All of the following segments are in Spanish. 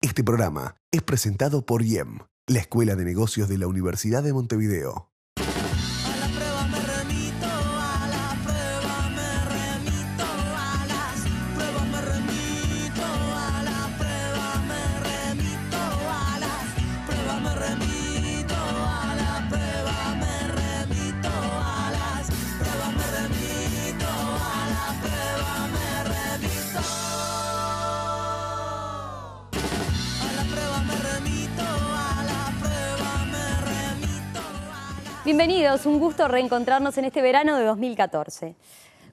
Este programa es presentado por IEM, la Escuela de Negocios de la Universidad de Montevideo. Bienvenidos, un gusto reencontrarnos en este verano de 2014.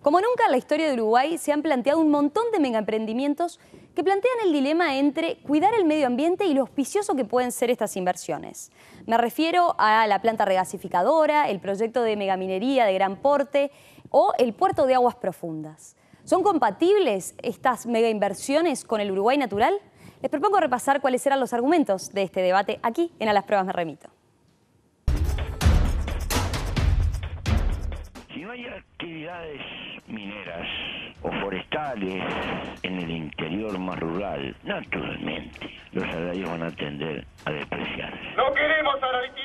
Como nunca en la historia de Uruguay se han planteado un montón de megaemprendimientos que plantean el dilema entre cuidar el medio ambiente y lo auspicioso que pueden ser estas inversiones. Me refiero a la planta regasificadora, el proyecto de megaminería de gran porte o el puerto de aguas profundas. ¿Son compatibles estas megainversiones con el Uruguay natural? Les propongo repasar cuáles eran los argumentos de este debate aquí en A las Pruebas Me Remito. Si no hay actividades mineras o forestales en el interior más rural, naturalmente los salarios van a tender a despreciarse. No queremos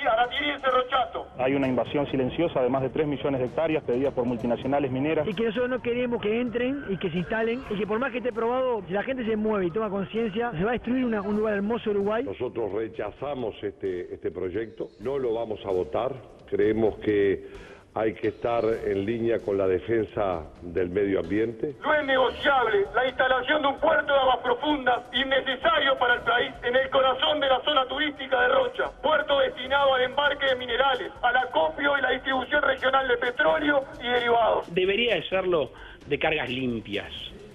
Aratirí en Cerro Chato. Hay una invasión silenciosa de más de 3 millones de hectáreas pedidas por multinacionales mineras. Y que nosotros no queremos que entren y que se instalen y que por más que esté probado, si la gente se mueve y toma conciencia, se va a destruir un lugar hermoso de Uruguay. Nosotros rechazamos este proyecto, no lo vamos a votar, creemos que hay que estar en línea con la defensa del medio ambiente. No es negociable la instalación de un puerto de aguas profundas innecesario para el país en el corazón de la zona turística de Rocha. Puerto destinado al embarque de minerales, al acopio y la distribución regional de petróleo y derivados. Debería de serlo de cargas limpias.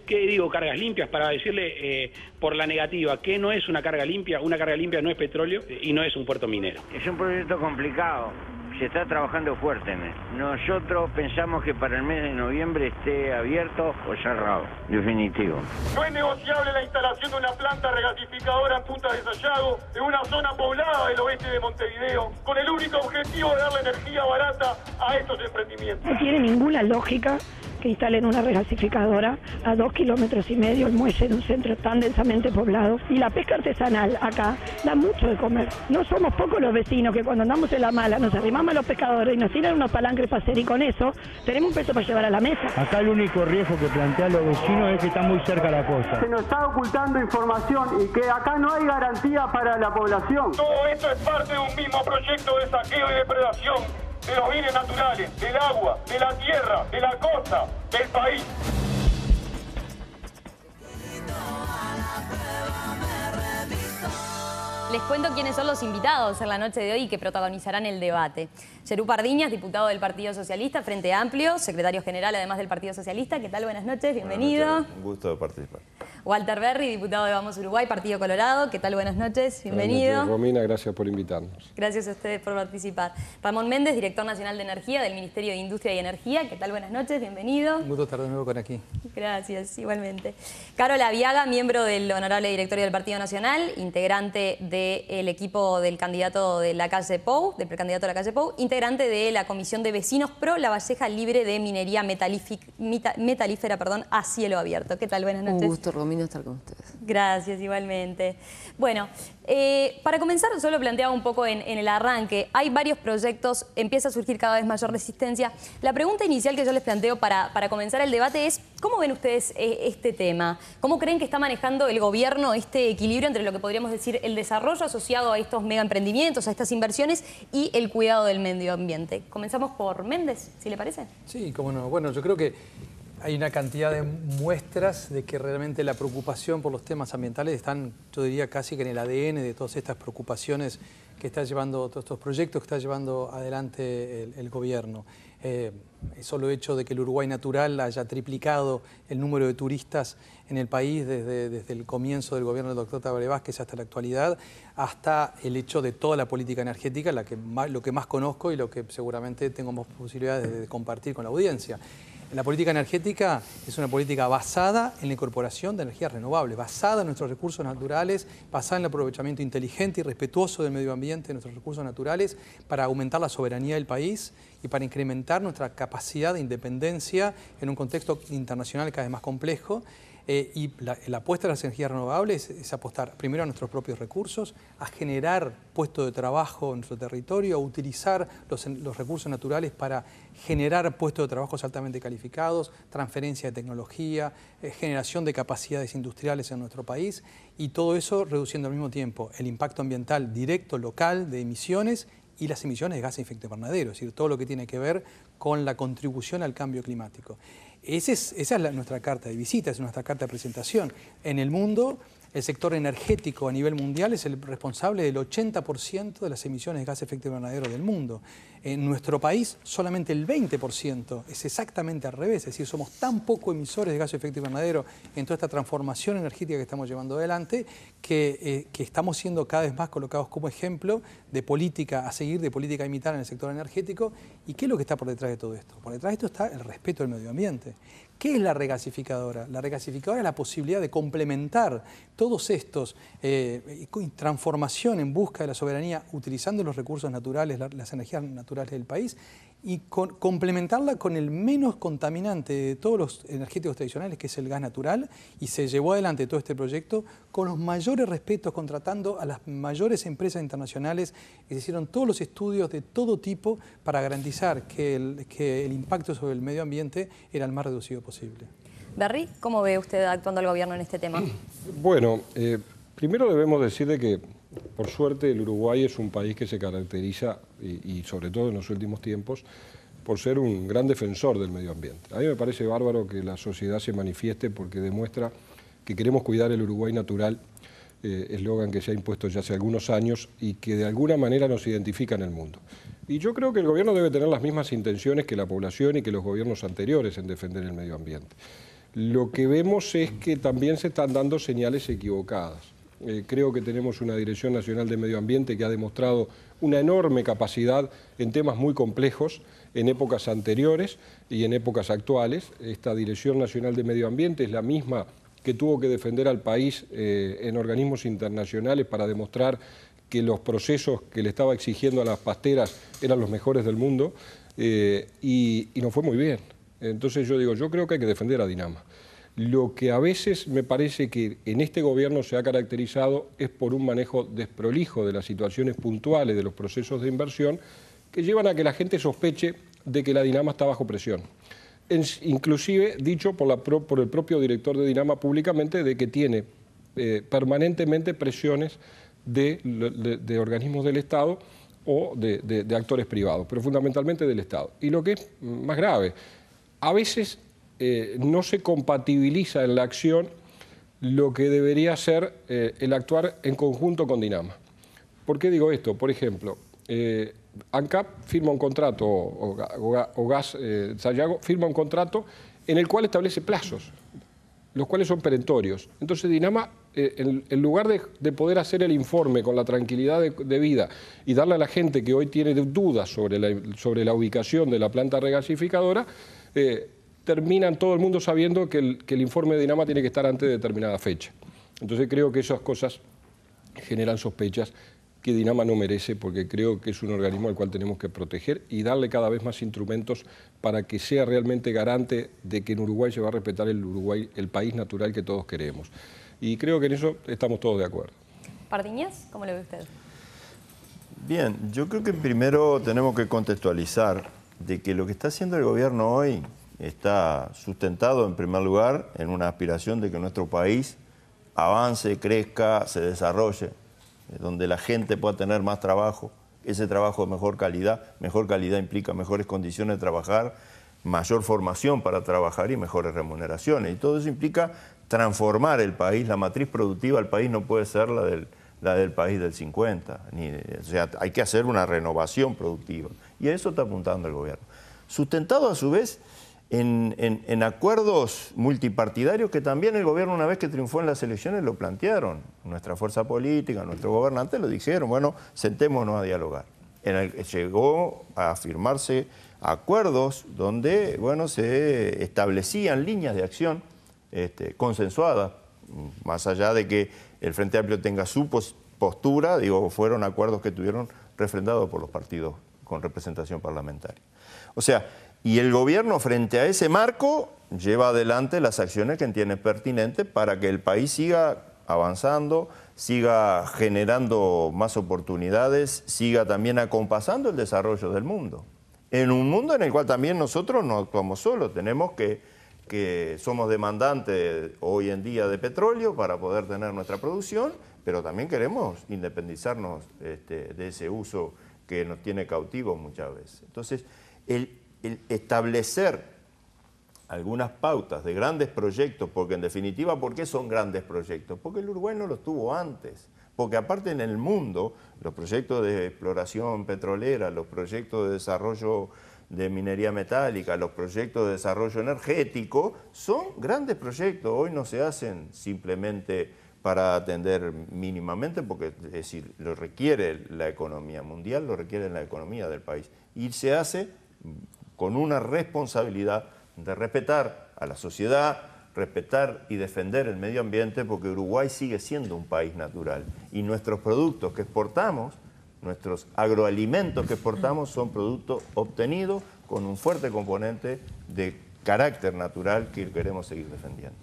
¿Qué digo cargas limpias? Para decirle por la negativa, que no es una carga limpia no es petróleo y no es un puerto minero. Es un proyecto complicado. Se está trabajando fuertemente. Nosotros pensamos que para el mes de noviembre esté abierto o cerrado, definitivo. No es negociable la instalación de una planta regasificadora en Punta de Sayago, en una zona poblada del oeste de Montevideo, con el único objetivo de darle energía barata a estos emprendimientos. No tiene ninguna lógica que instalen una regasificadora a 2,5 kilómetros el muelle de un centro tan densamente poblado. Y la pesca artesanal acá da mucho de comer. No somos pocos los vecinos que cuando andamos en la mala nos arrimamos a los pescadores y nos tiran unos palangres para hacer, y con eso tenemos un peso para llevar a la mesa. Acá el único riesgo que plantean los vecinos es que está muy cerca la costa. Se nos está ocultando información y que acá no hay garantía para la población. Todo esto es parte de un mismo proyecto de saqueo y depredación de los bienes naturales, del agua, de la tierra, de la costa, del país. Les cuento quiénes son los invitados en la noche de hoy y que protagonizarán el debate. Yerú Pardiñas, diputado del Partido Socialista, Frente Amplio, secretario general además del Partido Socialista. ¿Qué tal? Buenas noches, bienvenido. Buenas noches, un gusto de participar. Walter Berry, diputado de Vamos Uruguay, Partido Colorado. ¿Qué tal? Buenas noches, bienvenido. Buenas noches, Romina, gracias por invitarnos. Gracias a ustedes por participar. Ramón Méndez, director nacional de Energía del Ministerio de Industria y Energía. ¿Qué tal? Buenas noches, bienvenido. Un gusto estar de nuevo con aquí. Gracias, igualmente. Carola Viaga, miembro del honorable directorio del Partido Nacional, integrante del equipo del candidato de la calle Pou, del precandidato de la calle Pou, integrante de la Comisión de Vecinos Pro La Valleja Libre de Minería Metalífera a cielo abierto. ¿Qué tal? Buenas noches. Un gusto, Romina, estar con ustedes. Gracias, igualmente. Bueno, para comenzar, solo planteaba un poco en el arranque, hay varios proyectos, empieza a surgir cada vez mayor resistencia. La pregunta inicial que yo les planteo para comenzar el debate es, ¿cómo ven ustedes este tema? ¿Cómo creen que está manejando el gobierno este equilibrio entre lo que podríamos decir el desarrollo asociado a estos megaemprendimientos, a estas inversiones y el cuidado del medio ambiente? Comenzamos por Méndez, si le parece. Sí, cómo no. Bueno, yo creo que hay una cantidad de muestras de que realmente la preocupación por los temas ambientales están, yo diría, casi que en el ADN de todas estas preocupaciones que está llevando, todos estos proyectos que está llevando adelante el gobierno. El solo hecho de que el Uruguay natural haya triplicado el número de turistas en el país desde el comienzo del gobierno del doctor Tabaré Vázquez hasta la actualidad, hasta el hecho de toda la política energética, lo que más conozco y lo que seguramente tengo más posibilidades de compartir con la audiencia. La política energética es una política basada en la incorporación de energías renovables, basada en nuestros recursos naturales, basada en el aprovechamiento inteligente y respetuoso del medio ambiente de nuestros recursos naturales para aumentar la soberanía del país y para incrementar nuestra capacidad de independencia en un contexto internacional cada vez más complejo. Y la apuesta a las energías renovables es apostar primero a nuestros propios recursos, a generar puestos de trabajo en nuestro territorio, a utilizar los recursos naturales para generar puestos de trabajo altamente calificados, transferencia de tecnología, generación de capacidades industriales en nuestro país, y todo eso reduciendo al mismo tiempo el impacto ambiental directo, local, de emisiones y las emisiones de gases de efecto invernadero, es decir, todo lo que tiene que ver con la contribución al cambio climático. Esa es nuestra carta de visita, es nuestra carta de presentación. En el mundo, el sector energético a nivel mundial es el responsable del 80% de las emisiones de gases de efecto invernadero del mundo. En nuestro país, solamente el 20%, es exactamente al revés, es decir, somos tan poco emisores de gases de efecto invernadero en toda esta transformación energética que estamos llevando adelante, que estamos siendo cada vez más colocados como ejemplo de política a seguir, de política a imitar en el sector energético. ¿Y qué es lo que está por detrás de todo esto? Por detrás de esto está el respeto al medio ambiente. ¿Qué es la regasificadora? La regasificadora es la posibilidad de complementar todos estos transformación en busca de la soberanía utilizando los recursos naturales, las energías naturales del país, y complementarla con el menos contaminante de todos los energéticos tradicionales, que es el gas natural, y se llevó adelante todo este proyecto con los mayores respetos, contratando a las mayores empresas internacionales, que se hicieron todos los estudios de todo tipo para garantizar que el impacto sobre el medio ambiente era el más reducido posible. Berry, ¿cómo ve usted actuando el gobierno en este tema? Bueno, primero debemos decir de que, por suerte, el Uruguay es un país que se caracteriza, y sobre todo en los últimos tiempos, por ser un gran defensor del medio ambiente. A mí me parece bárbaro que la sociedad se manifieste porque demuestra que queremos cuidar el Uruguay natural, eslogan que se ha impuesto ya hace algunos años y que de alguna manera nos identifica en el mundo. Y yo creo que el gobierno debe tener las mismas intenciones que la población y que los gobiernos anteriores en defender el medio ambiente. Lo que vemos es que también se están dando señales equivocadas. Creo que tenemos una Dirección Nacional de Medio Ambiente que ha demostrado una enorme capacidad en temas muy complejos en épocas anteriores y en épocas actuales. Esta Dirección Nacional de Medio Ambiente es la misma que tuvo que defender al país en organismos internacionales para demostrar que los procesos que le estaba exigiendo a las pasteras eran los mejores del mundo, y nos fue muy bien. Entonces yo creo que hay que defender a Dinama. Lo que a veces me parece que en este gobierno se ha caracterizado es por un manejo desprolijo de las situaciones puntuales de los procesos de inversión que llevan a que la gente sospeche de que la Dinama está bajo presión. Inclusive dicho por el propio director de Dinama públicamente de que tiene permanentemente presiones de organismos del Estado o de actores privados, pero fundamentalmente del Estado. Y lo que es más grave, a veces no se compatibiliza en la acción lo que debería ser el actuar en conjunto con Dinama. ¿Por qué digo esto? Por ejemplo, ANCAP firma un contrato, o Gas Sayago firma un contrato en el cual establece plazos, los cuales son perentorios. Entonces Dinama, en lugar de poder hacer el informe con la tranquilidad de vida y darle a la gente que hoy tiene dudas sobre la ubicación de la planta regasificadora, terminan todo el mundo sabiendo que el informe de Dinama tiene que estar antes de determinada fecha. Entonces creo que esas cosas generan sospechas que Dinama no merece, porque creo que es un organismo al cual tenemos que proteger y darle cada vez más instrumentos para que sea realmente garante de que en Uruguay se va a respetar el país natural que todos queremos. Y creo que en eso estamos todos de acuerdo. Pardiñas, ¿cómo le ve usted? Bien, yo creo que primero tenemos que contextualizar de que lo que está haciendo el gobierno hoy está sustentado en primer lugar en una aspiración de que nuestro país avance, crezca, se desarrolle, donde la gente pueda tener más trabajo, ese trabajo de mejor calidad implica mejores condiciones de trabajar, mayor formación para trabajar y mejores remuneraciones. Y todo eso implica transformar el país, la matriz productiva del país no puede ser la del país del 50, o sea, hay que hacer una renovación productiva. Y a eso está apuntando el gobierno. Sustentado a su vez en acuerdos multipartidarios que también el gobierno, una vez que triunfó en las elecciones, lo plantearon. Nuestra fuerza política, nuestros gobernantes lo dijeron, bueno, sentémonos a dialogar. Llegó a firmarse acuerdos donde, bueno, se establecían líneas de acción consensuadas, más allá de que el Frente Amplio tenga su postura, digo, fueron acuerdos que tuvieron refrendados por los partidos con representación parlamentaria. O sea, Y el gobierno, frente a ese marco, lleva adelante las acciones que entiende pertinentes para que el país siga avanzando, siga generando más oportunidades, siga también acompasando el desarrollo del mundo. En un mundo en el cual también nosotros no actuamos solos, tenemos que somos demandantes hoy en día de petróleo para poder tener nuestra producción, pero también queremos independizarnos de ese uso que nos tiene cautivos muchas veces. Entonces, el establecer algunas pautas de grandes proyectos, porque en definitiva, ¿por qué son grandes proyectos? Porque el Uruguay no los tuvo antes. Porque aparte en el mundo, los proyectos de exploración petrolera, los proyectos de desarrollo de minería metálica, los proyectos de desarrollo energético, son grandes proyectos. Hoy no se hacen simplemente para atender mínimamente, porque es decir, lo requiere la economía mundial, lo requiere la economía del país. Y se hace con una responsabilidad de respetar a la sociedad, respetar y defender el medio ambiente, porque Uruguay sigue siendo un país natural. Y nuestros productos que exportamos, nuestros agroalimentos que exportamos, son productos obtenidos con un fuerte componente de carácter natural que queremos seguir defendiendo.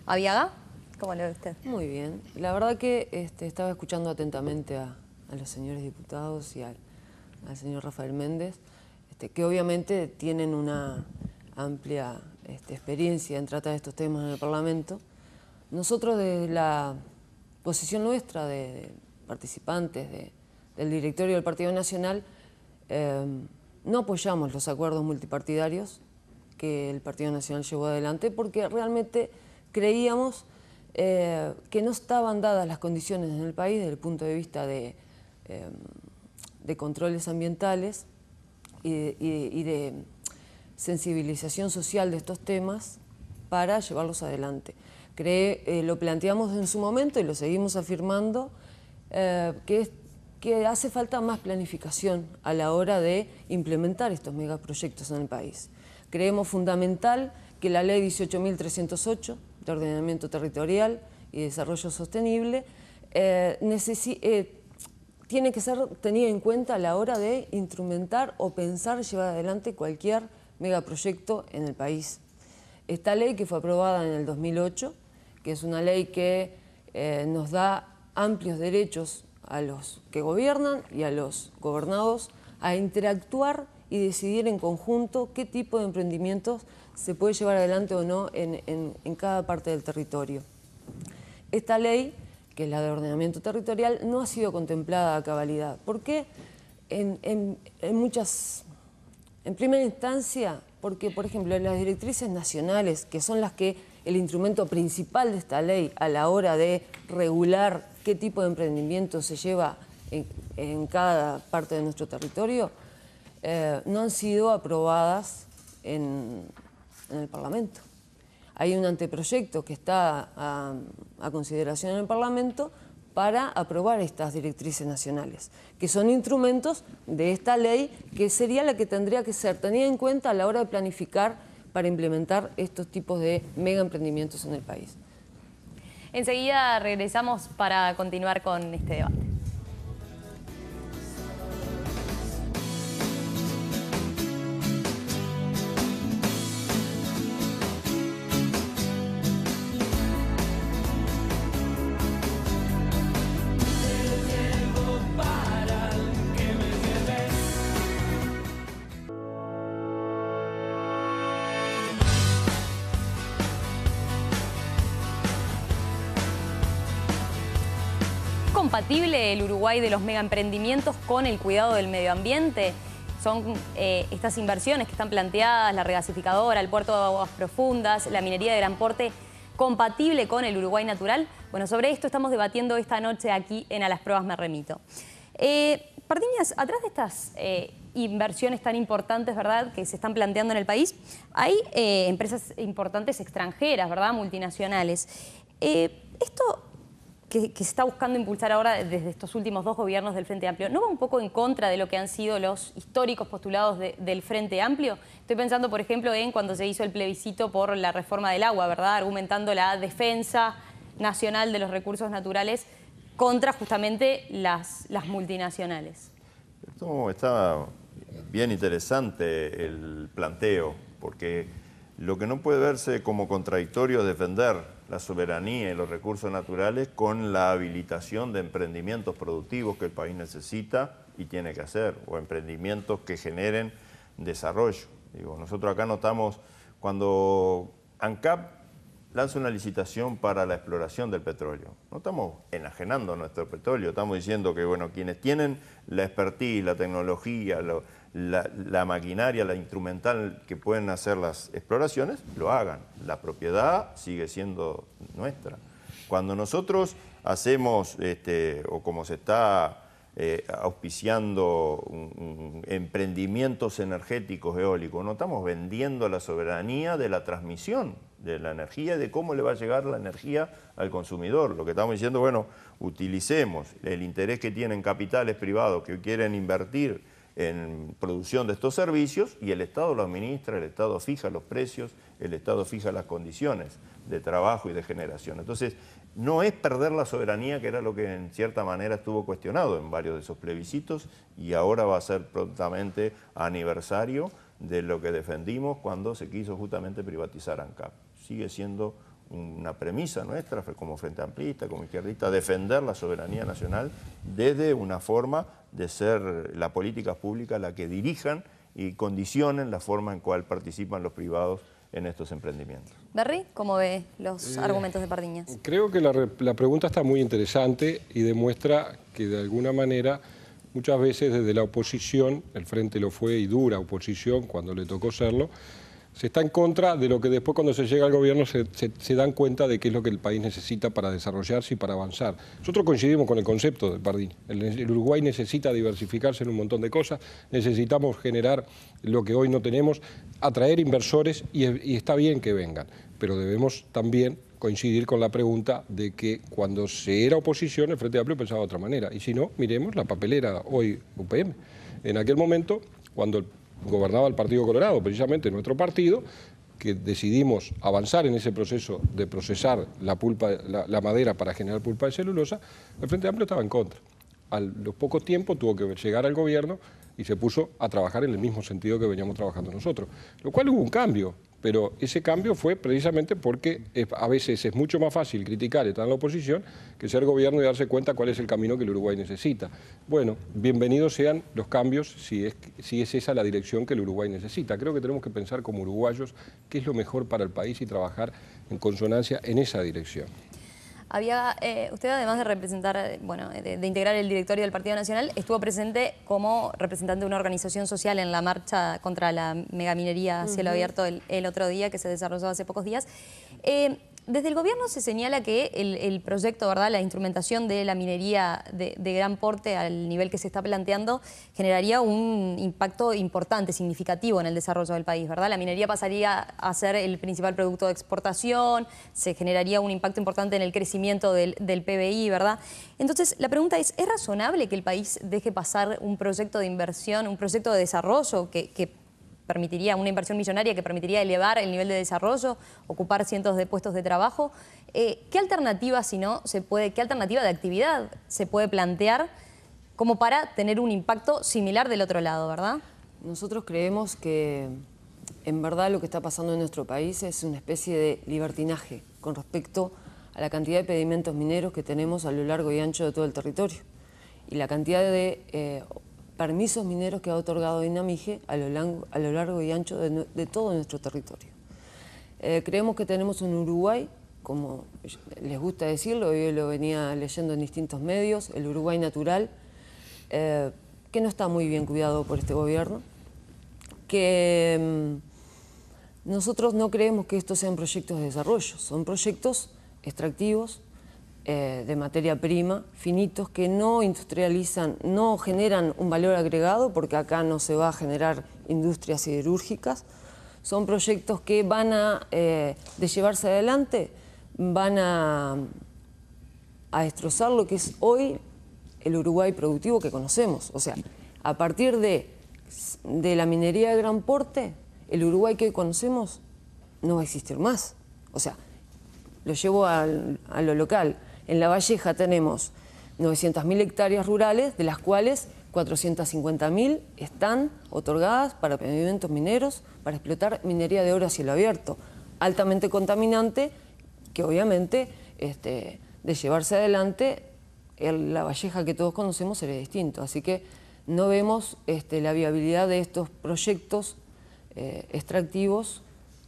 ¿Aviaga? ¿Cómo lo ve usted? Muy bien. La verdad que estaba escuchando atentamente a los señores diputados y al señor Rafael Méndez, que obviamente tienen una amplia experiencia en tratar estos temas en el Parlamento. Nosotros, desde la posición nuestra de participantes del directorio del Partido Nacional, no apoyamos los acuerdos multipartidarios que el Partido Nacional llevó adelante, porque realmente creíamos que no estaban dadas las condiciones en el país desde el punto de vista de controles ambientales y de sensibilización social de estos temas para llevarlos adelante. Lo planteamos en su momento y lo seguimos afirmando, que hace falta más planificación a la hora de implementar estos megaproyectos en el país. Creemos fundamental que la Ley 18.308 de Ordenamiento Territorial y Desarrollo Sostenible tiene que ser tenida en cuenta a la hora de instrumentar o pensar llevar adelante cualquier megaproyecto en el país. Esta ley, que fue aprobada en el 2008, que es una ley que nos da amplios derechos a los que gobiernan y a los gobernados a interactuar y decidir en conjunto qué tipo de emprendimientos se puede llevar adelante o no en cada parte del territorio. Esta ley, que es la de ordenamiento territorial, no ha sido contemplada a cabalidad. ¿Por qué? En primera instancia, porque, por ejemplo, las directrices nacionales, que son el instrumento principal de esta ley a la hora de regular qué tipo de emprendimiento se lleva en cada parte de nuestro territorio, no han sido aprobadas en el Parlamento. Hay un anteproyecto que está a consideración en el Parlamento para aprobar estas directrices nacionales, que son instrumentos de esta ley, que sería la que tendría que ser tenida en cuenta a la hora de planificar para implementar estos tipos de mega emprendimientos en el país. Enseguida regresamos para continuar con este debate. ¿Compatible el Uruguay de los megaemprendimientos con el cuidado del medio ambiente? Son estas inversiones que están planteadas, la regasificadora, el puerto de aguas profundas, la minería de gran porte, ¿compatible con el Uruguay natural? Bueno, sobre esto estamos debatiendo esta noche aquí en A las Pruebas Me Remito. Pardiñas, atrás de estas inversiones tan importantes, ¿verdad?, que se están planteando en el país, hay empresas importantes extranjeras, ¿verdad?, multinacionales. Esto que se está buscando impulsar ahora desde estos últimos dos gobiernos del Frente Amplio, ¿no va un poco en contra de lo que han sido los históricos postulados del Frente Amplio? Estoy pensando, por ejemplo, en cuando se hizo el plebiscito por la reforma del agua, ¿verdad?, argumentando la defensa nacional de los recursos naturales contra justamente las multinacionales. Esto está bien interesante el planteo, porque lo que no puede verse como contradictorio es defender la soberanía y los recursos naturales con la habilitación de emprendimientos productivos que el país necesita y tiene que hacer, o emprendimientos que generen desarrollo. Digo, nosotros acá notamos cuando ANCAP lanza una licitación para la exploración del petróleo. No estamos enajenando nuestro petróleo, estamos diciendo que bueno, quienes tienen la expertise, la tecnología, la maquinaria, la instrumental que pueden hacer las exploraciones, lo hagan. La propiedad sigue siendo nuestra. Cuando nosotros hacemos, o como se está auspiciando emprendimientos energéticos eólicos, no estamos vendiendo la soberanía de la transmisión de la energía y de cómo le va a llegar la energía al consumidor. Lo que estamos diciendo, bueno, utilicemos el interés que tienen capitales privados que quieren invertir en producción de estos servicios y el Estado lo administra, el Estado fija los precios, el Estado fija las condiciones de trabajo y de generación. Entonces, no es perder la soberanía, que era lo que en cierta manera estuvo cuestionado en varios de esos plebiscitos, y ahora va a ser prontamente aniversario de lo que defendimos cuando se quiso justamente privatizar ANCAP. Sigue siendo una premisa nuestra como Frente Amplista, como izquierdista, defender la soberanía nacional desde una forma de ser la política pública la que dirijan y condicionen la forma en cual participan los privados en estos emprendimientos. Berry, ¿cómo ve los argumentos de Pardiñas? Creo que la pregunta está muy interesante y demuestra que de alguna manera muchas veces desde la oposición, el Frente lo fue y dura oposición cuando le tocó serlo, se está en contra de lo que después cuando se llega al gobierno se dan cuenta de qué es lo que el país necesita para desarrollarse y para avanzar. Nosotros coincidimos con el concepto de Pardiñas. El Uruguay necesita diversificarse en un montón de cosas, necesitamos generar lo que hoy no tenemos, atraer inversores y está bien que vengan, pero debemos también coincidir con la pregunta de que cuando se era oposición el Frente Amplio pensaba de otra manera, y si no, miremos la papelera hoy UPM. En aquel momento, cuando gobernaba el Partido Colorado, precisamente nuestro partido, que decidimos avanzar en ese proceso de procesar la madera para generar pulpa de celulosa, el Frente Amplio estaba en contra. A los pocos tiempos tuvo que llegar al gobierno y se puso a trabajar en el mismo sentido que veníamos trabajando nosotros, lo cual hubo un cambio. Pero ese cambio fue precisamente porque a veces es mucho más fácil criticar, estar en la oposición, que ser gobierno y darse cuenta cuál es el camino que el Uruguay necesita. Bueno, bienvenidos sean los cambios si es esa la dirección que el Uruguay necesita. Creo que tenemos que pensar como uruguayos qué es lo mejor para el país y trabajar en consonancia en esa dirección. Usted, además de representar, de integrar el directorio del Partido Nacional, estuvo presente como representante de una organización social en la marcha contra la megaminería a cielo abierto el otro día, que se desarrolló hace pocos días. Desde el gobierno se señala que el proyecto, ¿verdad?, la instrumentación de la minería de gran porte al nivel que se está planteando generaría un impacto importante, significativo en el desarrollo del país, ¿verdad? La minería pasaría a ser el principal producto de exportación, se generaría un impacto importante en el crecimiento del PBI, ¿verdad? Entonces, la pregunta ¿es razonable que el país deje pasar un proyecto de inversión, un proyecto de desarrollo que permitiría una inversión millonaria que permitiría elevar el nivel de desarrollo, ocupar cientos de puestos de trabajo? ¿Qué alternativa, si no, qué alternativa de actividad se puede plantear como para tener un impacto similar del otro lado, verdad? Nosotros creemos que en verdad lo que está pasando en nuestro país es una especie de libertinaje con respecto a la cantidad de pedimentos mineros que tenemos a lo largo y ancho de todo el territorio y la cantidad de permisos mineros que ha otorgado INAMIGE a lo largo y ancho de todo nuestro territorio. Creemos que tenemos un Uruguay, como les gusta decirlo, yo lo venía leyendo en distintos medios, el Uruguay natural, que no está muy bien cuidado por este gobierno, que nosotros no creemos que estos sean proyectos de desarrollo, son proyectos extractivos, de materia prima, finitos, que no industrializan, no generan un valor agregado, porque acá no se va a generar industrias siderúrgicas. Son proyectos que van a, de llevarse adelante, van a destrozar lo que es hoy el Uruguay productivo que conocemos. O sea, a partir de la minería de gran porte, el Uruguay que hoy conocemos no va a existir más. O sea, lo llevo a lo local. En La Valleja tenemos 900.000 hectáreas rurales, de las cuales 450.000 están otorgadas para emprendimientos mineros, para explotar minería de oro a cielo abierto, altamente contaminante, que obviamente de llevarse adelante la Valleja que todos conocemos sería distinto. Así que no vemos la viabilidad de estos proyectos extractivos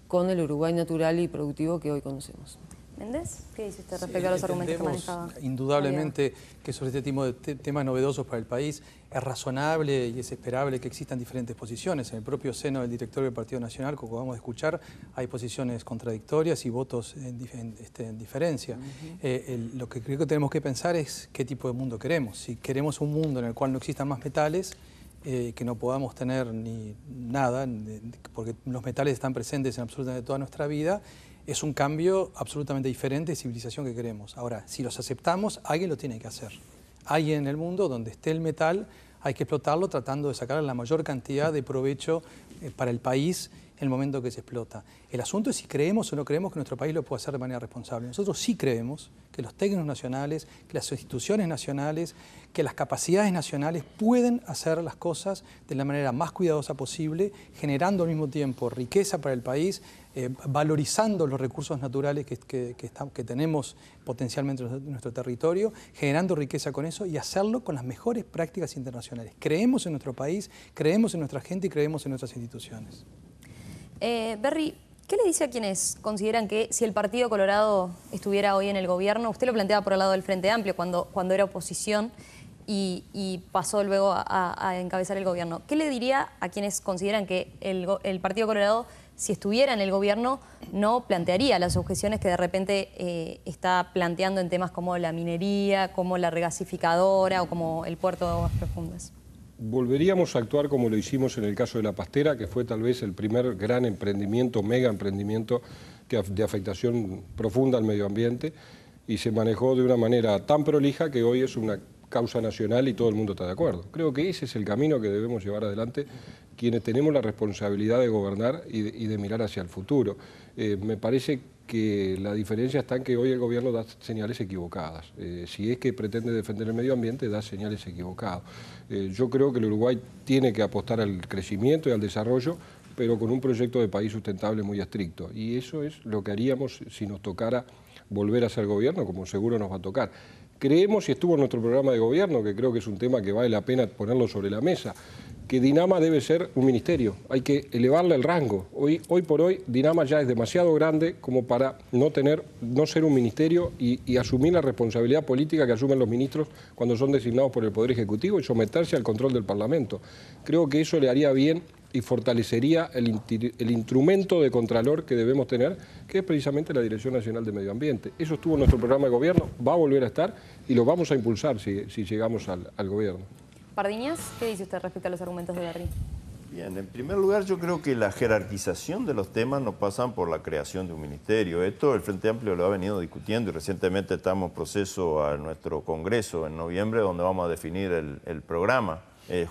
con el Uruguay natural y productivo que hoy conocemos. ¿Méndez? ¿Qué dice usted respecto a los argumentos que manejaba? Indudablemente que sobre este tipo de temas novedosos para el país es razonable y es esperable que existan diferentes posiciones. En el propio seno del directorio del Partido Nacional, como vamos a escuchar, hay posiciones contradictorias y votos en diferencia. Lo que creo que tenemos que pensar es qué tipo de mundo queremos. Si queremos un mundo en el cual no existan más metales, que no podamos tener ni nada, porque los metales están presentes en absolutamente toda nuestra vida, es un cambio absolutamente diferente de civilización que queremos. Ahora, si los aceptamos, alguien lo tiene que hacer. Alguien en el mundo donde esté el metal, hay que explotarlo tratando de sacar la mayor cantidad de provecho para el país en el momento que se explota. El asunto es si creemos o no creemos que nuestro país lo puede hacer de manera responsable. Nosotros sí creemos que los técnicos nacionales, que las instituciones nacionales, que las capacidades nacionales pueden hacer las cosas de la manera más cuidadosa posible, generando al mismo tiempo riqueza para el país, valorizando los recursos naturales que tenemos potencialmente en nuestro territorio, generando riqueza con eso y hacerlo con las mejores prácticas internacionales. Creemos en nuestro país, creemos en nuestra gente y creemos en nuestras instituciones. Berry, ¿qué le dice a quienes consideran que si el Partido Colorado estuviera hoy en el gobierno, usted lo planteaba por el lado del Frente Amplio cuando era oposición y pasó luego a encabezar el gobierno, ¿qué le diría a quienes consideran que el Partido Colorado, si estuviera en el gobierno, no plantearía las objeciones que de repente está planteando en temas como la minería, como la regasificadora o como el puerto de aguas profundas? Volveríamos a actuar como lo hicimos en el caso de La Pastera, que fue tal vez el primer gran emprendimiento, mega emprendimiento de afectación profunda al medio ambiente, y se manejó de una manera tan prolija que hoy es una causa nacional y todo el mundo está de acuerdo. Creo que ese es el camino que debemos llevar adelante quienes tenemos la responsabilidad de gobernar y de mirar hacia el futuro. Me parece que la diferencia está en que hoy el gobierno da señales equivocadas. Si es que pretende defender el medio ambiente, da señales equivocadas. Yo creo que el Uruguay tiene que apostar al crecimiento y al desarrollo, pero con un proyecto de país sustentable muy estricto. Y eso es lo que haríamos si nos tocara volver a ser gobierno, como seguro nos va a tocar. Creemos, y estuvo en nuestro programa de gobierno, que creo que es un tema que vale la pena ponerlo sobre la mesa, que Dinama debe ser un ministerio, hay que elevarle el rango. Hoy por hoy Dinama ya es demasiado grande como para no ser un ministerio y asumir la responsabilidad política que asumen los ministros cuando son designados por el Poder Ejecutivo y someterse al control del Parlamento. Creo que eso le haría bien y fortalecería el instrumento de contralor que debemos tener, que es precisamente la Dirección Nacional de Medio Ambiente. Eso estuvo en nuestro programa de gobierno, va a volver a estar y lo vamos a impulsar si llegamos al gobierno. Pardiñas, ¿qué dice usted respecto a los argumentos de Berry? Bien, en primer lugar yo creo que la jerarquización de los temas no pasan por la creación de un ministerio. Esto el Frente Amplio lo ha venido discutiendo y recientemente estamos en proceso a nuestro Congreso en noviembre donde vamos a definir el programa.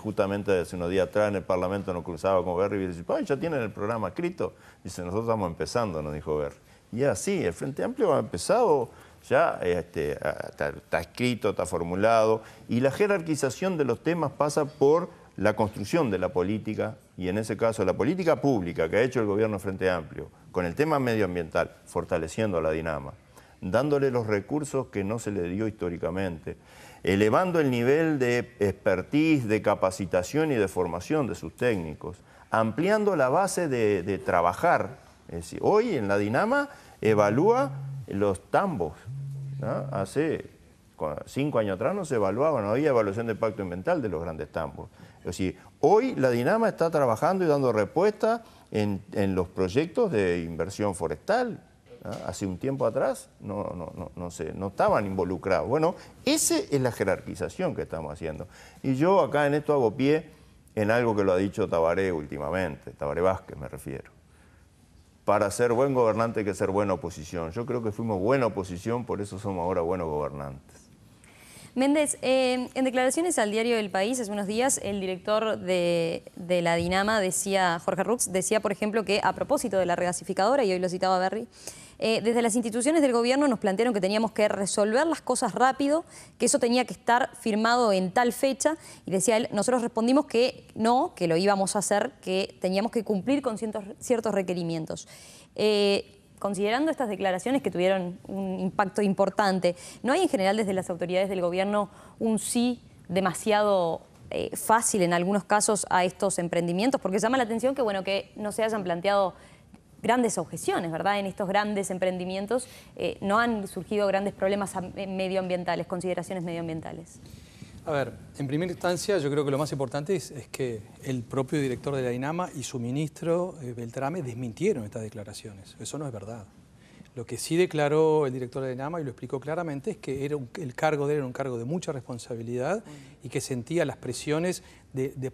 Justamente hace unos días atrás en el Parlamento nos cruzaba con Berry y dice, ¡ay, ya tienen el programa escrito! Dice, nosotros estamos empezando, nos dijo Berry. Y así, el Frente Amplio ha empezado, ya está escrito, está formulado, y la jerarquización de los temas pasa por la construcción de la política, y en ese caso la política pública que ha hecho el gobierno Frente Amplio, con el tema medioambiental, fortaleciendo a la Dinama, dándole los recursos que no se le dio históricamente, elevando el nivel de expertise, de capacitación y de formación de sus técnicos, ampliando la base de trabajar. Es decir, hoy en la Dinama evalúa los tambos, ¿no? Hace 5 años atrás no se evaluaba, no había evaluación de impacto ambiental de los grandes tambos. Es decir, hoy la Dinama está trabajando y dando respuesta en los proyectos de inversión forestal. Hace un tiempo atrás no estaban involucrados. Bueno, esa es la jerarquización que estamos haciendo. Y yo acá en esto hago pie en algo que lo ha dicho Tabaré últimamente, Tabaré Vázquez me refiero. Para ser buen gobernante hay que ser buena oposición. Yo creo que fuimos buena oposición, por eso somos ahora buenos gobernantes. Méndez, en declaraciones al diario El País hace unos días, el director de la Dinama decía, Jorge Rux, decía, por ejemplo, que a propósito de la regasificadora, y hoy lo citaba Berry, Desde las instituciones del gobierno nos plantearon que teníamos que resolver las cosas rápido, que eso tenía que estar firmado en tal fecha, y decía él, nosotros respondimos que no, que lo íbamos a hacer, que teníamos que cumplir con ciertos requerimientos. Considerando estas declaraciones que tuvieron un impacto importante, ¿no hay en general desde las autoridades del gobierno un sí demasiado fácil en algunos casos a estos emprendimientos? Porque llama la atención que, bueno, que no se hayan planteado grandes objeciones, ¿verdad? En estos grandes emprendimientos no han surgido grandes problemas medioambientales, consideraciones medioambientales. A ver, en primera instancia yo creo que lo más importante es que el propio director de la INAMA y su ministro Beltrame desmintieron estas declaraciones. Eso no es verdad. Lo que sí declaró el director de la INAMA y lo explicó claramente es que el cargo de él era un cargo de mucha responsabilidad y que sentía las presiones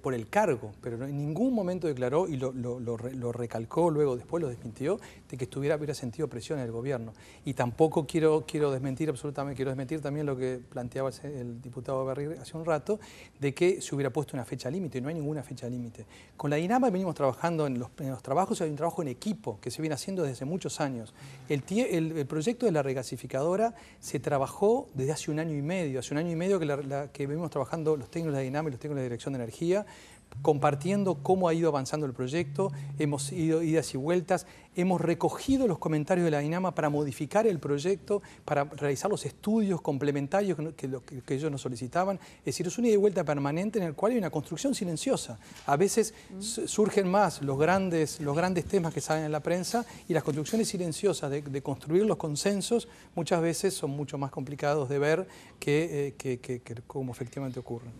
por el cargo, pero en ningún momento declaró, y lo recalcó luego, después lo desmintió, de que hubiera sentido presión en el gobierno. Y tampoco quiero desmentir absolutamente, quiero desmentir también lo que planteaba el diputado Berry hace un rato, de que se hubiera puesto una fecha límite. No hay ninguna fecha límite. Con la INAMA venimos trabajando en los trabajos, hay un trabajo en equipo que se viene haciendo desde hace muchos años. El proyecto de la regasificadora se trabajó desde hace un año y medio. Hace un año y medio que venimos trabajando los técnicos de la INAMA y los técnicos de la Dirección de Energía, compartiendo cómo ha ido avanzando el proyecto, hemos ido idas y vueltas, hemos recogido los comentarios de la INAMA para modificar el proyecto, para realizar los estudios complementarios que ellos nos solicitaban. Es decir, es una ida y vuelta permanente en el cual hay una construcción silenciosa. A veces surgen más los grandes temas que salen en la prensa, y las construcciones silenciosas de construir los consensos muchas veces son mucho más complicados de ver que como efectivamente ocurren.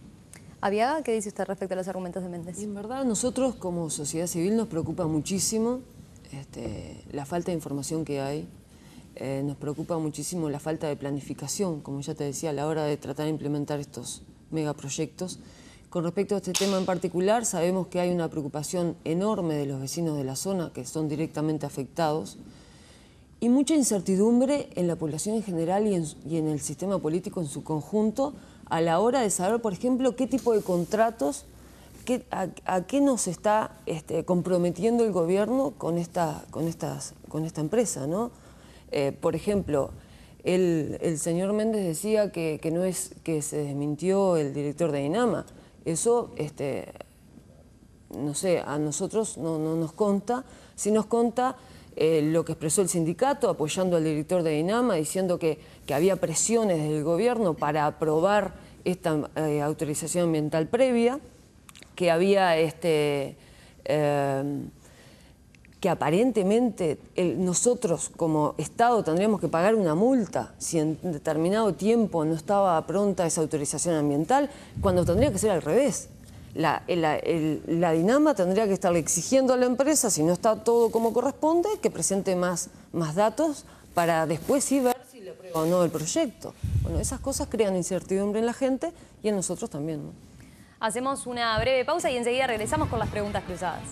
Aviaga, ¿qué dice usted respecto a los argumentos de Méndez? Y en verdad, nosotros como sociedad civil nos preocupa muchísimo la falta de información que hay, nos preocupa muchísimo la falta de planificación, como ya te decía, a la hora de tratar de implementar estos megaproyectos. Con respecto a este tema en particular, sabemos que hay una preocupación enorme de los vecinos de la zona que son directamente afectados, y mucha incertidumbre en la población en general y en el sistema político en su conjunto, a la hora de saber, por ejemplo, qué tipo de contratos, a qué nos está comprometiendo el gobierno con esta empresa, ¿no? Por ejemplo, el señor Méndez decía que no es que se desmintió el director de INAMA. Eso, no sé, a nosotros no nos consta. Sí nos consta lo que expresó el sindicato apoyando al director de INAMA, diciendo que había presiones del gobierno para aprobar esta autorización ambiental previa, que había que aparentemente nosotros como Estado tendríamos que pagar una multa si en determinado tiempo no estaba pronta esa autorización ambiental, cuando tendría que ser al revés. La INAMA tendría que estarle exigiendo a la empresa, si no está todo como corresponde, que presente más datos para después sí ver si le aprueba o no el proyecto. Bueno, esas cosas crean incertidumbre en la gente y en nosotros también, ¿no? Hacemos una breve pausa y enseguida regresamos con las preguntas cruzadas.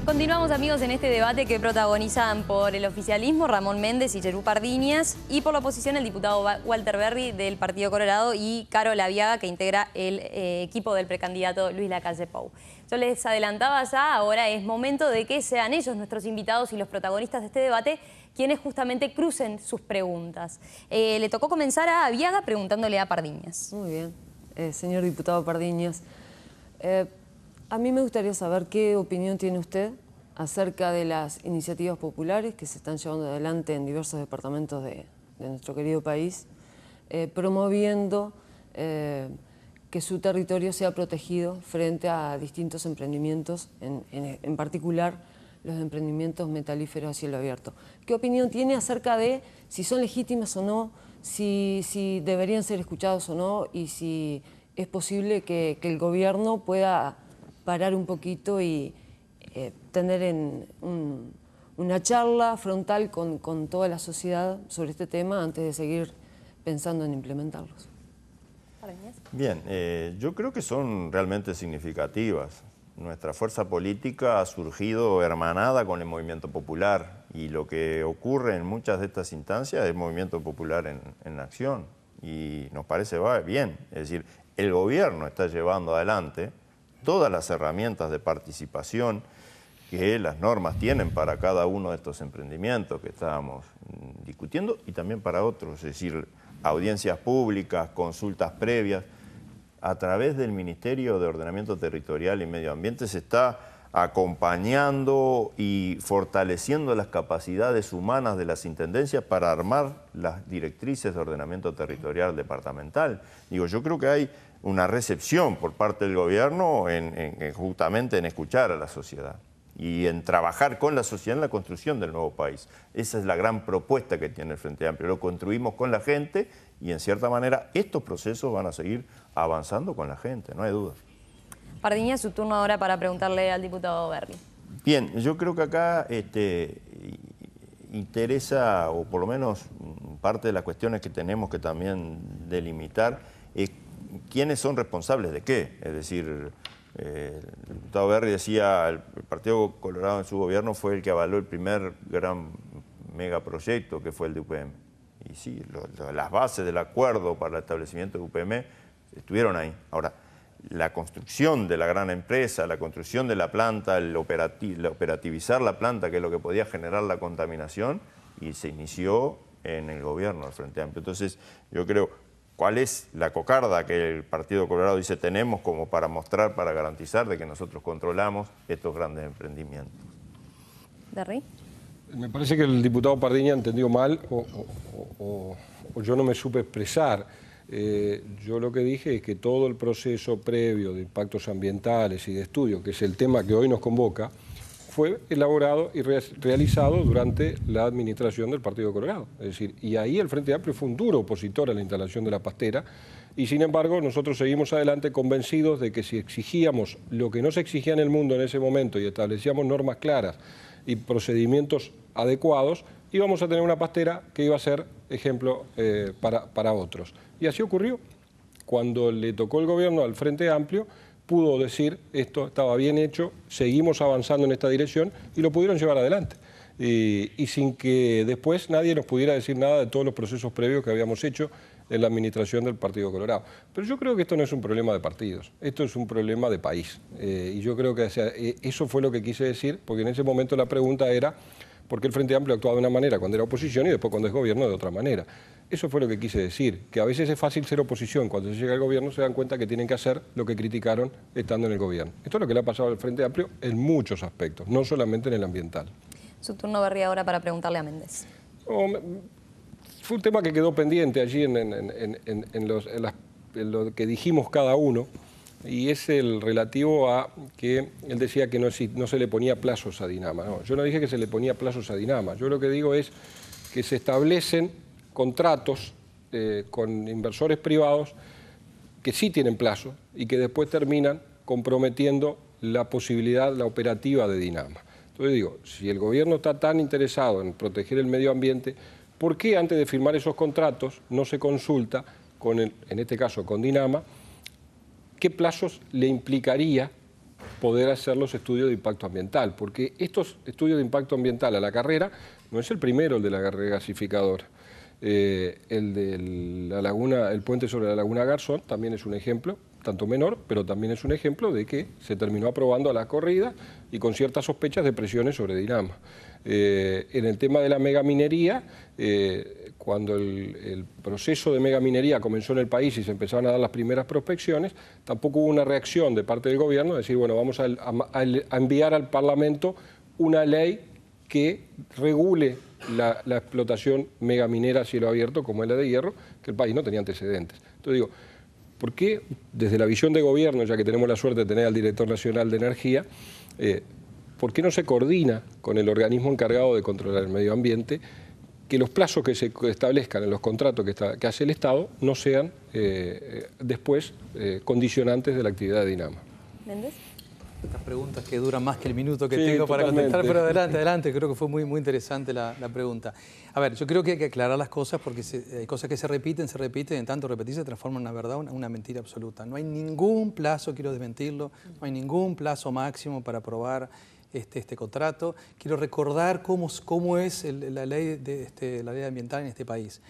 Continuamos, amigos, en este debate que protagonizan por el oficialismo Ramón Méndez y Yerú Pardiñas, y por la oposición el diputado Walter Berry del Partido Colorado y Carol Aviaga, que integra el equipo del precandidato Luis Lacalle Pou. Yo les adelantaba ya, ahora es momento de que sean ellos nuestros invitados y los protagonistas de este debate quienes justamente crucen sus preguntas. Le tocó comenzar a Aviaga preguntándole a Pardiñas. Muy bien. Señor diputado Pardiñas, a mí me gustaría saber qué opinión tiene usted acerca de las iniciativas populares que se están llevando adelante en diversos departamentos de nuestro querido país, promoviendo que su territorio sea protegido frente a distintos emprendimientos, en particular los emprendimientos metalíferos a cielo abierto. ¿Qué opinión tiene acerca de si son legítimas o no, si deberían ser escuchados o no, y si es posible que el gobierno pueda parar un poquito y tener una charla frontal con toda la sociedad sobre este tema antes de seguir pensando en implementarlos? Bien, yo creo que son realmente significativas. Nuestra fuerza política ha surgido hermanada con el movimiento popular y lo que ocurre en muchas de estas instancias es el movimiento popular en acción y nos parece bien. Es decir, el gobierno está llevando adelante todas las herramientas de participación que las normas tienen para cada uno de estos emprendimientos que estábamos discutiendo y también para otros, es decir, audiencias públicas, consultas previas. A través del Ministerio de Ordenamiento Territorial y Medio Ambiente se está acompañando y fortaleciendo las capacidades humanas de las intendencias para armar las directrices de ordenamiento territorial departamental. Digo, yo creo que hay una recepción por parte del gobierno justamente en escuchar a la sociedad y en trabajar con la sociedad en la construcción del nuevo país. Esa es la gran propuesta que tiene el Frente Amplio. Lo construimos con la gente y en cierta manera estos procesos van a seguir avanzando con la gente, no hay duda. Pardiñas, su turno ahora para preguntarle al diputado Berri. Bien, yo creo que acá interesa, o por lo menos parte de las cuestiones que tenemos que también delimitar, es quiénes son responsables de qué. Es decir, el diputado Berri decía, el Partido Colorado en su gobierno fue el que avaló el primer gran megaproyecto que fue el de UPM. Y sí, las bases del acuerdo para el establecimiento de UPM estuvieron ahí. Ahora, la construcción de la gran empresa, la construcción de la planta, el operativizar la planta, que es lo que podía generar la contaminación, y se inició en el gobierno del Frente Amplio. Entonces, yo creo, ¿cuál es la cocarda que el Partido Colorado dice tenemos como para mostrar, para garantizar de que nosotros controlamos estos grandes emprendimientos? ¿Berri? Me parece que el diputado Pardiña entendió mal o yo no me supe expresar. Yo lo que dije es que todo el proceso previo de impactos ambientales y de estudio, que es el tema que hoy nos convoca, fue elaborado y realizado durante la administración del Partido Colorado. Es decir, y ahí el Frente Amplio fue un duro opositor a la instalación de la pastera y sin embargo nosotros seguimos adelante convencidos de que si exigíamos lo que no se exigía en el mundo en ese momento y establecíamos normas claras y procedimientos adecuados, íbamos a tener una pastera que iba a ser ejemplo para otros. Y así ocurrió. Cuando le tocó el gobierno al Frente Amplio, pudo decir esto estaba bien hecho, seguimos avanzando en esta dirección y lo pudieron llevar adelante. Y sin que después nadie nos pudiera decir nada de todos los procesos previos que habíamos hecho en la administración del Partido Colorado. Pero yo creo que esto no es un problema de partidos, esto es un problema de país. Y yo creo que eso fue lo que quise decir, porque en ese momento la pregunta era por qué el Frente Amplio actuaba de una manera cuando era oposición y después cuando es gobierno de otra manera. Eso fue lo que quise decir, que a veces es fácil ser oposición, cuando se llega al gobierno se dan cuenta que tienen que hacer lo que criticaron estando en el gobierno. Esto es lo que le ha pasado al Frente Amplio en muchos aspectos, no solamente en el ambiental. Su turno, Berri, ahora para preguntarle a Méndez. Fue un tema que quedó pendiente allí en lo que dijimos cada uno, y es el relativo a que él decía que no se le ponía plazos a Dinama. No, yo no dije que se le ponía plazos a Dinama, yo lo que digo es que se establecen contratos con inversores privados que sí tienen plazo y que después terminan comprometiendo la posibilidad, la operativa de Dinama. Entonces digo, si el gobierno está tan interesado en proteger el medio ambiente, ¿por qué antes de firmar esos contratos no se consulta, en este caso con Dinama, qué plazos le implicaría poder hacer los estudios de impacto ambiental? Porque estos estudios de impacto ambiental a la carrera no es el primero, el de la regasificadora. El de la laguna, el puente sobre la laguna Garzón también es un ejemplo, tanto menor, pero también es un ejemplo de que se terminó aprobando a la corrida y con ciertas sospechas de presiones sobre Dinama. En el tema de la megaminería, cuando el proceso de megaminería comenzó en el país y se empezaron a dar las primeras prospecciones, tampoco hubo una reacción de parte del gobierno de decir, bueno, vamos a enviar al Parlamento una ley que regule la explotación megaminera a cielo abierto, como es la de hierro, que el país no tenía antecedentes. Entonces digo, ¿por qué desde la visión de gobierno, ya que tenemos la suerte de tener al Director Nacional de Energía, ¿por qué no se coordina con el organismo encargado de controlar el medio ambiente que los plazos que se establezcan en los contratos que hace el Estado no sean después condicionantes de la actividad de Dinama? ¿Méndez? Estas preguntas que duran más que el minuto que Sí, tengo para totalmente. contestar, pero adelante, creo que fue muy interesante la pregunta. A ver, yo creo que hay que aclarar las cosas porque hay cosas que se repiten, en tanto repetirse se transforma en una verdad, una mentira absoluta. No hay ningún plazo, quiero desmentirlo, no hay ningún plazo máximo para aprobar este contrato. Quiero recordar cómo es la ley ambiental en este país.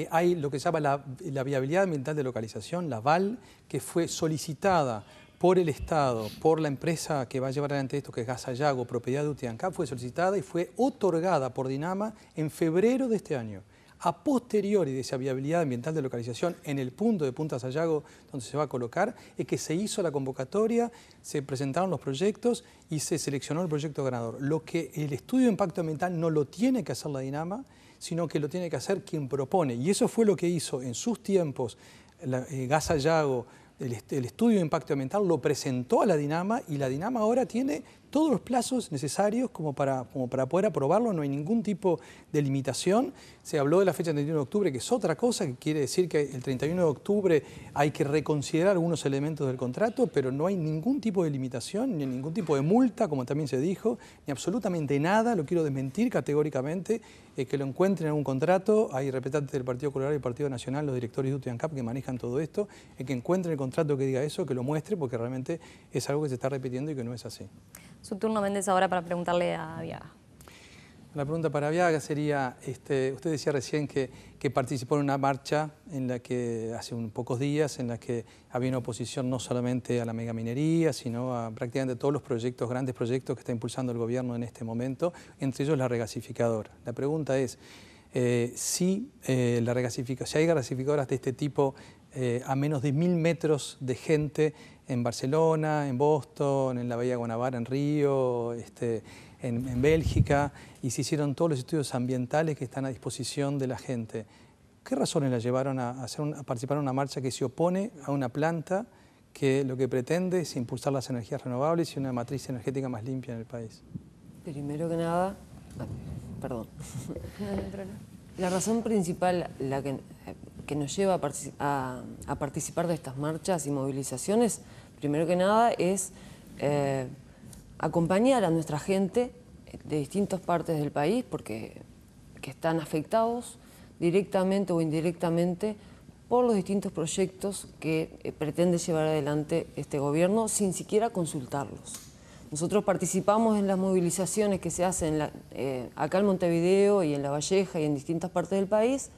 Hay lo que se llama la viabilidad ambiental de localización, la VAL, que fue solicitada por el Estado, por la empresa que va a llevar adelante esto, que es Gas Sayago, propiedad de UTIANCAP, fue solicitada y fue otorgada por DINAMA en febrero de este año. A posteriori de esa viabilidad ambiental de localización en el punto de Punta Sayago donde se va a colocar, es que se hizo la convocatoria, se presentaron los proyectos y se seleccionó el proyecto ganador. Lo que el estudio de impacto ambiental no lo tiene que hacer la DINAMA, sino que lo tiene que hacer quien propone. Y eso fue lo que hizo en sus tiempos Gas Sayago. El estudio de impacto ambiental lo presentó a la DINAMA y la DINAMA ahora tiene todos los plazos necesarios como para poder aprobarlo, no hay ningún tipo de limitación. Se habló de la fecha del 31 de octubre, que es otra cosa, que quiere decir que el 31 de octubre hay que reconsiderar algunos elementos del contrato, pero no hay ningún tipo de limitación, ni ningún tipo de multa, como también se dijo, ni absolutamente nada, lo quiero desmentir categóricamente, que lo encuentren en un contrato. Hay representantes del Partido Colorado y del Partido Nacional, los directores de UTIANCAP que manejan todo esto, que encuentren el contrato que diga eso, que lo muestre, porque realmente es algo que se está repitiendo y que no es así. Su turno, Méndez, ahora para preguntarle a Viaga. La pregunta para Viaga sería, usted decía recién que participó en una marcha en la que hace unos pocos días, en la que había una oposición no solamente a la megaminería, sino a prácticamente todos los proyectos, grandes proyectos que está impulsando el gobierno en este momento, entre ellos la regasificadora. La pregunta es, si hay regasificadoras de este tipo a menos de 1000 metros de gente en Barcelona, en Boston, en la Bahía de Guanabara, en Río, en Bélgica, y se hicieron todos los estudios ambientales que están a disposición de la gente. ¿Qué razones la llevaron a participar en una marcha que se opone a una planta que lo que pretende es impulsar las energías renovables y una matriz energética más limpia en el país? Primero que nada, perdón. La razón principal que nos lleva a participar de estas marchas y movilizaciones, primero que nada, es acompañar a nuestra gente de distintas partes del país que están afectados directamente o indirectamente por los distintos proyectos que pretende llevar adelante este gobierno sin siquiera consultarlos. Nosotros participamos en las movilizaciones que se hacen acá en Montevideo y en La Valleja y en distintas partes del país,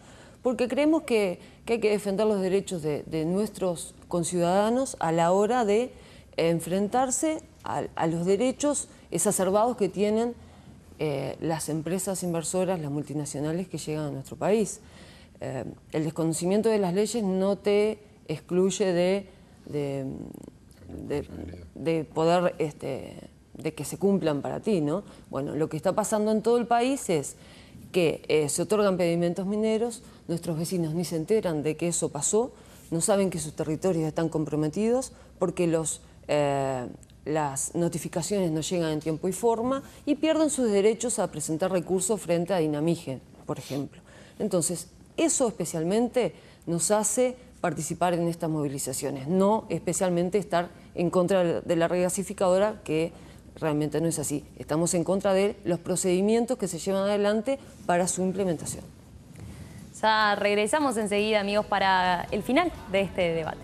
porque creemos que hay que defender los derechos de nuestros conciudadanos a la hora de enfrentarse a los derechos exacerbados que tienen las empresas inversoras, las multinacionales que llegan a nuestro país. El desconocimiento de las leyes no te excluye de poder, de que se cumplan para ti, ¿no? Bueno, lo que está pasando en todo el país es que se otorgan pedimentos mineros, nuestros vecinos ni se enteran de que eso pasó, no saben que sus territorios están comprometidos porque las notificaciones no llegan en tiempo y forma y pierden sus derechos a presentar recursos frente a Dinamige, por ejemplo. Entonces, eso especialmente nos hace participar en estas movilizaciones, no especialmente estar en contra de la regasificadora, que realmente no es así. Estamos en contra de los procedimientos que se llevan adelante para su implementación. Ya regresamos enseguida, amigos, para el final de este debate.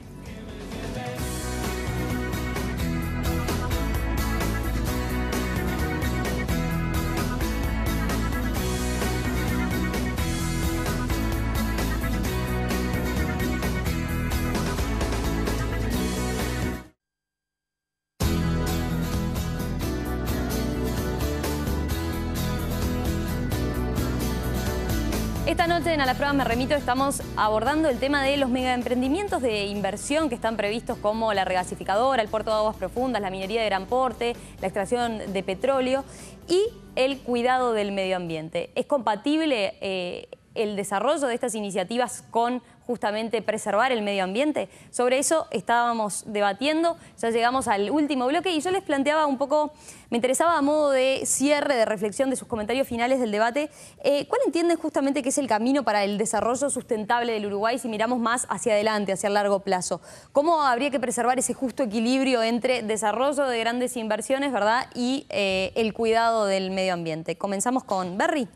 Esta noche en A la Prueba Me Remito estamos abordando el tema de los megaemprendimientos de inversión que están previstos, como la regasificadora, el puerto de aguas profundas, la minería de gran porte, la extracción de petróleo y el cuidado del medio ambiente. ¿Es compatible el desarrollo de estas iniciativas con justamente preservar el medio ambiente? Sobre eso estábamos debatiendo, ya llegamos al último bloque y yo les planteaba un poco, me interesaba a modo de cierre, de reflexión de sus comentarios finales del debate, ¿cuál entienden justamente que es el camino para el desarrollo sustentable del Uruguay si miramos más hacia adelante, hacia el largo plazo? ¿Cómo habría que preservar ese justo equilibrio entre desarrollo de grandes inversiones, ¿verdad?, y el cuidado del medio ambiente? Comenzamos con Berry.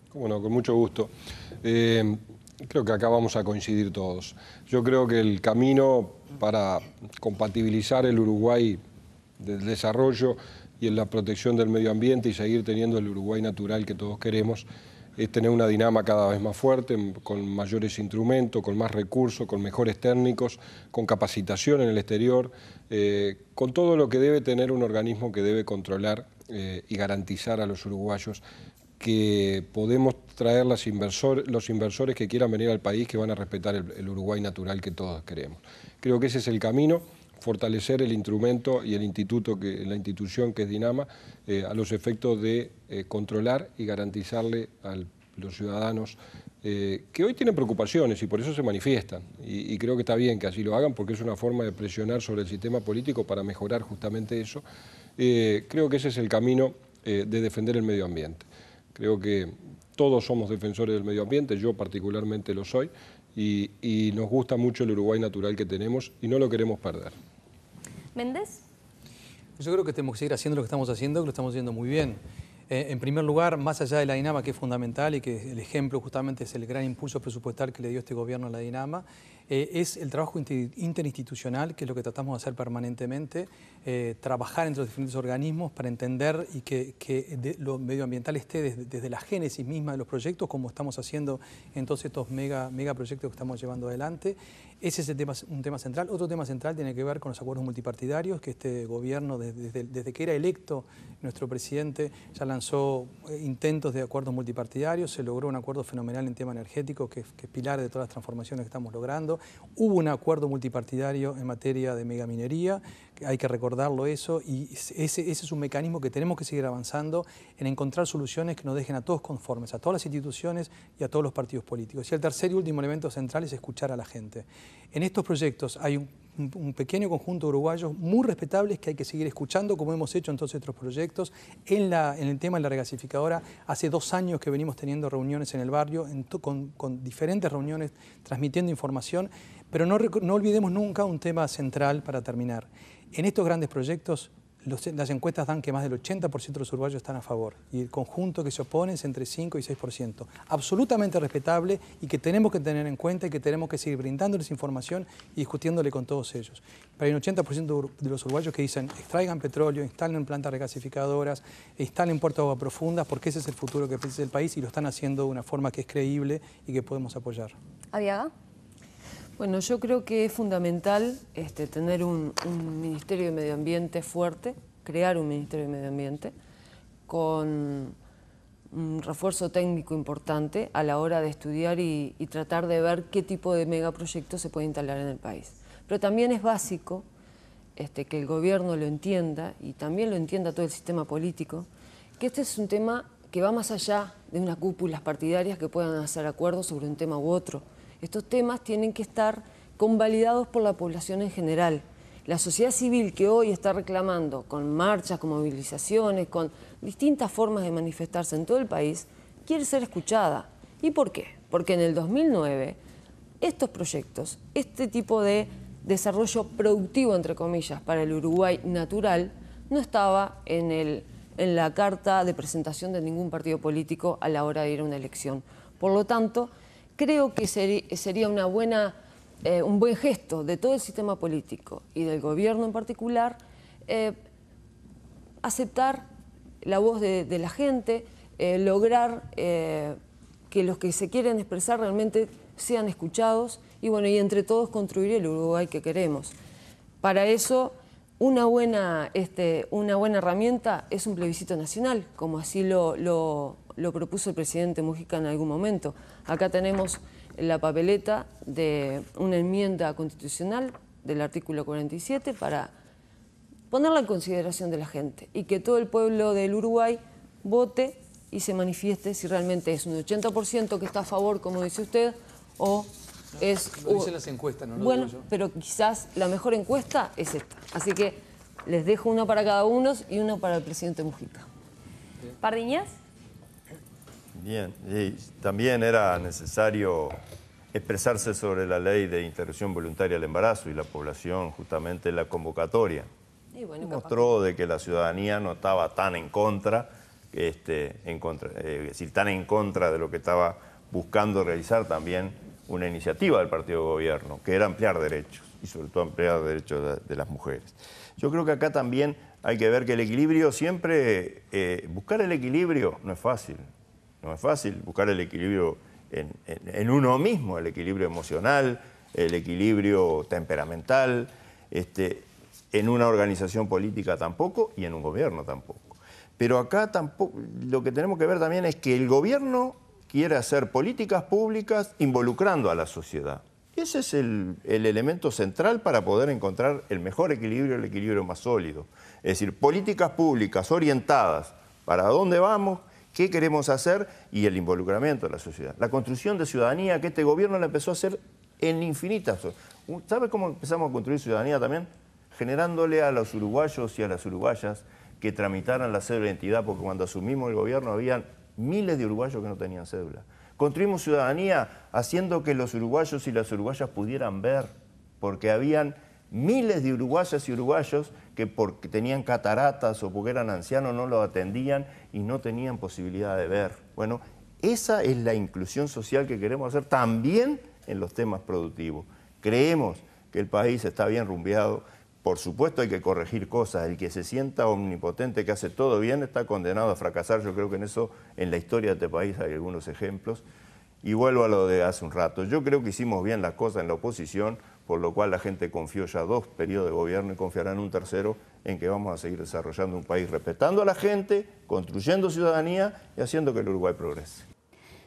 Cómo no, con mucho gusto. Creo que acá vamos a coincidir todos. Yo creo que el camino para compatibilizar el Uruguay del desarrollo y en la protección del medio ambiente y seguir teniendo el Uruguay natural que todos queremos es tener una Dinama cada vez más fuerte, con mayores instrumentos, con más recursos, con mejores técnicos, con capacitación en el exterior, con todo lo que debe tener un organismo que debe controlar y garantizar a los uruguayos que podemos traer los inversores que quieran venir al país, que van a respetar el Uruguay natural que todos queremos. Creo que ese es el camino, fortalecer el instrumento y la institución que es Dinama, a los efectos de controlar y garantizarle a los ciudadanos que hoy tienen preocupaciones y por eso se manifiestan. Y creo que está bien que así lo hagan porque es una forma de presionar sobre el sistema político para mejorar justamente eso. Creo que ese es el camino de defender el medio ambiente. Creo que todos somos defensores del medio ambiente, yo particularmente lo soy, y nos gusta mucho el Uruguay natural que tenemos y no lo queremos perder. ¿Méndez? Yo creo que tenemos que seguir haciendo lo que estamos haciendo, que lo estamos haciendo muy bien. En primer lugar, más allá de la Dinama, que es fundamental y que el ejemplo justamente es el gran impulso presupuestal que le dio este gobierno a la Dinama, es el trabajo interinstitucional, que es lo que tratamos de hacer permanentemente, trabajar entre los diferentes organismos para entender y que lo medioambiental esté desde la génesis misma de los proyectos, como estamos haciendo en todos estos megaproyectos que estamos llevando adelante. Ese es un tema central. Otro tema central tiene que ver con los acuerdos multipartidarios, que este gobierno, desde que era electo, nuestro presidente ya lanzó intentos de acuerdos multipartidarios, se logró un acuerdo fenomenal en tema energético, que es pilar de todas las transformaciones que estamos logrando. Hubo un acuerdo multipartidario en materia de megaminería, que hay que recordarlo eso, y ese es un mecanismo que tenemos que seguir avanzando en encontrar soluciones que nos dejen a todos conformes, a todas las instituciones y a todos los partidos políticos. Y el tercer y último elemento central es escuchar a la gente. En estos proyectos hay un pequeño conjunto de uruguayos muy respetables que hay que seguir escuchando, como hemos hecho en todos estos proyectos. En el tema de la regasificadora, hace 2 años que venimos teniendo reuniones en el barrio, con diferentes reuniones, transmitiendo información, pero no olvidemos nunca un tema central para terminar. En estos grandes proyectos, las encuestas dan que más del 80% de los uruguayos están a favor, y el conjunto que se opone es entre 5 y 6%. Absolutamente respetable y que tenemos que tener en cuenta y que tenemos que seguir brindándoles información y discutiéndole con todos ellos. Pero hay un 80% de los uruguayos que dicen extraigan petróleo, instalen plantas regasificadoras, instalen puertos de agua profundas, porque ese es el futuro que precisa el país y lo están haciendo de una forma que es creíble y que podemos apoyar. ¿Adiaga? Bueno, yo creo que es fundamental tener un Ministerio de Medio Ambiente fuerte, crear un Ministerio de Medio Ambiente con un refuerzo técnico importante a la hora de estudiar y tratar de ver qué tipo de megaproyectos se puede instalar en el país. Pero también es básico que el gobierno lo entienda y también lo entienda todo el sistema político, que este es un tema que va más allá de unas cúpulas partidarias que puedan hacer acuerdos sobre un tema u otro. Estos temas tienen que estar convalidados por la población en general. La sociedad civil que hoy está reclamando con marchas, con movilizaciones, con distintas formas de manifestarse en todo el país, quiere ser escuchada. ¿Y por qué? Porque en el 2009 estos proyectos, este tipo de desarrollo productivo, entre comillas, para el Uruguay natural, no estaba en la carta de presentación de ningún partido político a la hora de ir a una elección. Por lo tanto, creo que sería un buen gesto de todo el sistema político y del gobierno en particular aceptar la voz de la gente, lograr que los que se quieren expresar realmente sean escuchados y entre todos construir el Uruguay que queremos. Para eso, una buena herramienta es un plebiscito nacional, como así lo propuso el presidente Mujica en algún momento. Acá tenemos la papeleta de una enmienda constitucional del artículo 47 para ponerla en consideración de la gente y que todo el pueblo del Uruguay vote y se manifieste si realmente es un 80% que está a favor, como dice usted, o Lo dicen las encuestas, no lo bueno, digo yo. pero quizás la mejor encuesta es esta. Así que les dejo una para cada uno y uno para el presidente Mujica. ¿Pardiñas? Bien, y también era necesario expresarse sobre la ley de interrupción voluntaria del embarazo y la población justamente en la convocatoria. Y bueno, Mostró de que la ciudadanía no estaba tan en contra, es decir, tan en contra de lo que estaba buscando realizar también una iniciativa del partido de gobierno, que era ampliar derechos, y sobre todo ampliar derechos de las mujeres. Yo creo que acá también hay que ver que el equilibrio siempre, buscar el equilibrio no es fácil. No es fácil buscar el equilibrio en uno mismo, el equilibrio emocional, el equilibrio temperamental, en una organización política tampoco y en un gobierno tampoco. Pero acá tampoco, lo que tenemos que ver también es que el gobierno quiere hacer políticas públicas involucrando a la sociedad. Ese es el elemento central para poder encontrar el mejor equilibrio, el equilibrio más sólido. Es decir, políticas públicas orientadas para dónde vamos, qué queremos hacer y el involucramiento de la sociedad. La construcción de ciudadanía que este gobierno la empezó a hacer en infinitas. ¿Sabe cómo empezamos a construir ciudadanía también? Generándole a los uruguayos y a las uruguayas que tramitaran la cédula de identidad, porque cuando asumimos el gobierno habían miles de uruguayos que no tenían cédula. Construimos ciudadanía haciendo que los uruguayos y las uruguayas pudieran ver, porque habían miles de uruguayas y uruguayos que porque tenían cataratas o porque eran ancianos no lo atendían y no tenían posibilidad de ver. Bueno, esa es la inclusión social que queremos hacer también en los temas productivos. Creemos que el país está bien rumbeado. Por supuesto hay que corregir cosas. El que se sienta omnipotente, que hace todo bien, está condenado a fracasar. Yo creo que en eso, en la historia de este país hay algunos ejemplos. Y vuelvo a lo de hace un rato. Yo creo que hicimos bien las cosas en la oposición, por lo cual la gente confió ya 2 periodos de gobierno y confiará en un tercero en que vamos a seguir desarrollando un país respetando a la gente, construyendo ciudadanía y haciendo que el Uruguay progrese.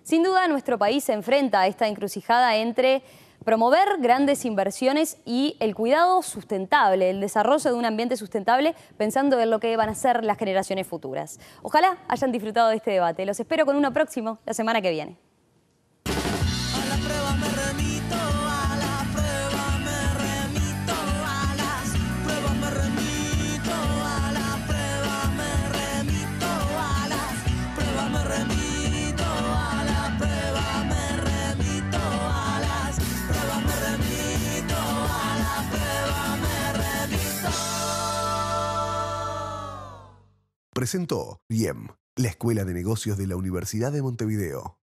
Sin duda, nuestro país se enfrenta a esta encrucijada entre promover grandes inversiones y el cuidado sustentable, el desarrollo de un ambiente sustentable, pensando en lo que van a ser las generaciones futuras. Ojalá hayan disfrutado de este debate. Los espero con uno próximo la semana que viene. Presentó IEM, la Escuela de Negocios de la Universidad de Montevideo.